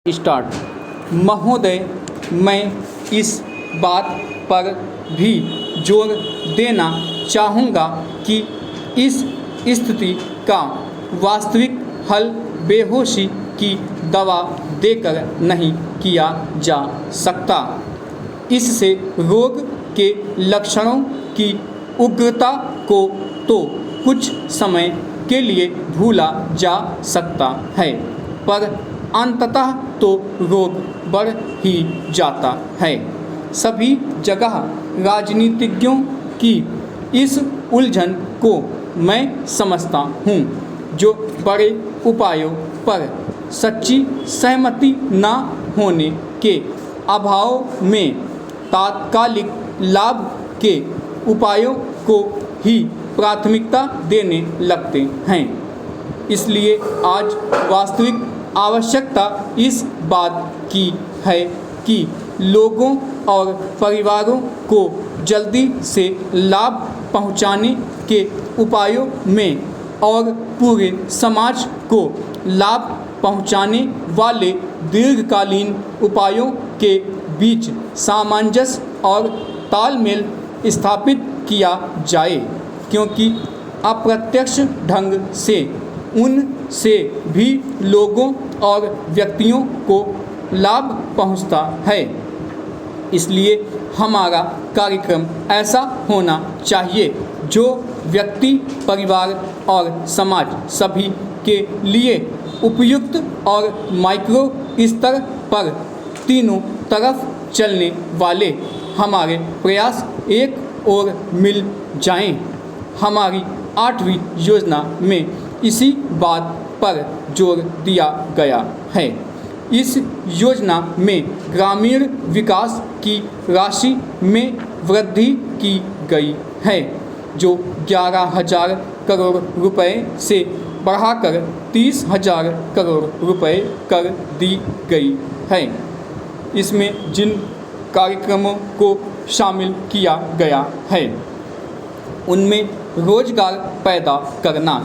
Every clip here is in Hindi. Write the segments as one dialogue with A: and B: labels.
A: स्टार्ट। महोदय, मैं इस बात पर भी जोर देना चाहूँगा कि इस स्थिति का वास्तविक हल बेहोशी की दवा देकर नहीं किया जा सकता। इससे रोग के लक्षणों की उग्रता को तो कुछ समय के लिए भूला जा सकता है, पर अंततः तो रोग बढ़ ही जाता है। सभी जगह राजनीतिज्ञों की इस उलझन को मैं समझता हूँ, जो बड़े उपायों पर सच्ची सहमति न होने के अभाव में तात्कालिक लाभ के उपायों को ही प्राथमिकता देने लगते हैं। इसलिए आज वास्तविक आवश्यकता इस बात की है कि लोगों और परिवारों को जल्दी से लाभ पहुंचाने के उपायों में और पूरे समाज को लाभ पहुंचाने वाले दीर्घकालीन उपायों के बीच सामंजस्य और तालमेल स्थापित किया जाए, क्योंकि अप्रत्यक्ष ढंग से उनसे भी लोगों और व्यक्तियों को लाभ पहुंचता है। इसलिए हमारा कार्यक्रम ऐसा होना चाहिए जो व्यक्ति, परिवार और समाज सभी के लिए उपयुक्त और माइक्रो स्तर पर तीनों तरफ चलने वाले हमारे प्रयास एक और मिल जाएं। हमारी 8वीं योजना में इसी बात पर जोर दिया गया है। इस योजना में ग्रामीण विकास की राशि में वृद्धि की गई है, जो 11,000 करोड़ रुपए से बढ़ाकर 30,000 करोड़ रुपए कर दी गई है। इसमें जिन कार्यक्रमों को शामिल किया गया है उनमें रोजगार पैदा करना,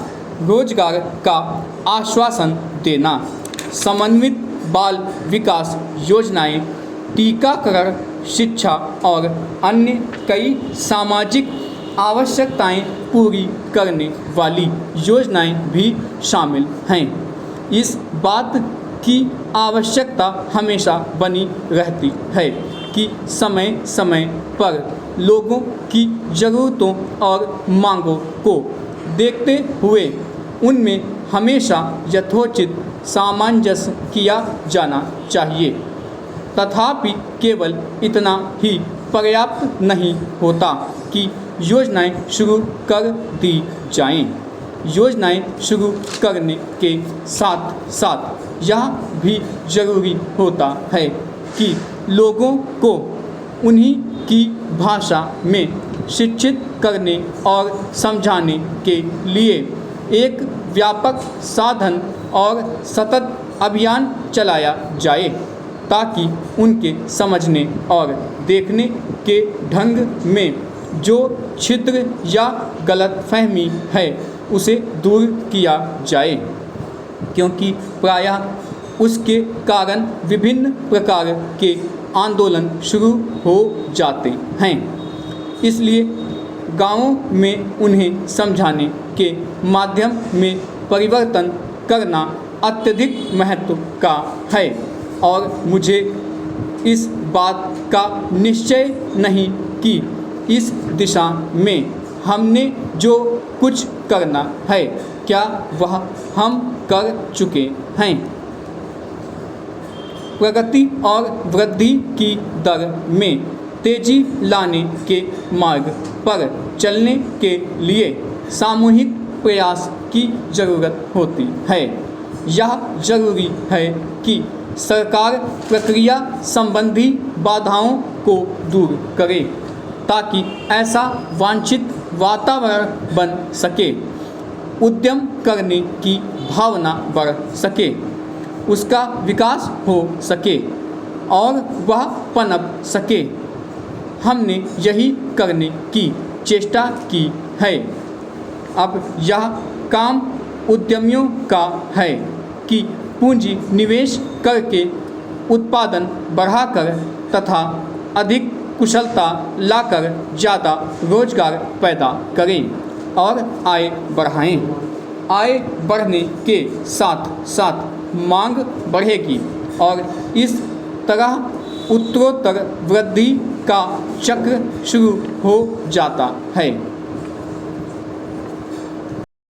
A: रोजगार का आश्वासन देना, समन्वित बाल विकास योजनाएं, टीकाकरण, शिक्षा और अन्य कई सामाजिक आवश्यकताएं पूरी करने वाली योजनाएं भी शामिल हैं। इस बात की आवश्यकता हमेशा बनी रहती है कि समय समय पर लोगों की ज़रूरतों और मांगों को देखते हुए उनमें हमेशा यथोचित सामंजस्य किया जाना चाहिए। तथापि केवल इतना ही पर्याप्त नहीं होता कि योजनाएं शुरू कर दी जाएं। योजनाएं शुरू करने के साथ साथ यह भी ज़रूरी होता है कि लोगों को उन्हीं की भाषा में शिक्षित करने और समझाने के लिए एक व्यापक साधन और सतत अभियान चलाया जाए, ताकि उनके समझने और देखने के ढंग में जो छिद्र या गलतफहमी है उसे दूर किया जाए, क्योंकि प्रायः उसके कारण विभिन्न प्रकार के आंदोलन शुरू हो जाते हैं। इसलिए गांवों में उन्हें समझाने के माध्यम में परिवर्तन करना अत्यधिक महत्व का है, और मुझे इस बात का निश्चय नहीं कि इस दिशा में हमने जो कुछ करना है क्या वह हम कर चुके हैं। प्रगति और वृद्धि की दर में तेजी लाने के मार्ग पर चलने के लिए सामूहिक प्रयास की ज़रूरत होती है। यह ज़रूरी है कि सरकार प्रक्रिया संबंधी बाधाओं को दूर करे, ताकि ऐसा वांछित वातावरण बन सके, उद्यम करने की भावना बढ़ सके, उसका विकास हो सके और वह पनप सके। हमने यही करने की चेष्टा की है। अब यह काम उद्यमियों का है कि पूंजी निवेश करके उत्पादन बढ़ाकर तथा अधिक कुशलता लाकर ज़्यादा रोजगार पैदा करें और आय बढ़ाएं। आय बढ़ने के साथ साथ मांग बढ़ेगी और इस तरह उत्तरोत्तर वृद्धि का चक्र शुरू हो जाता है।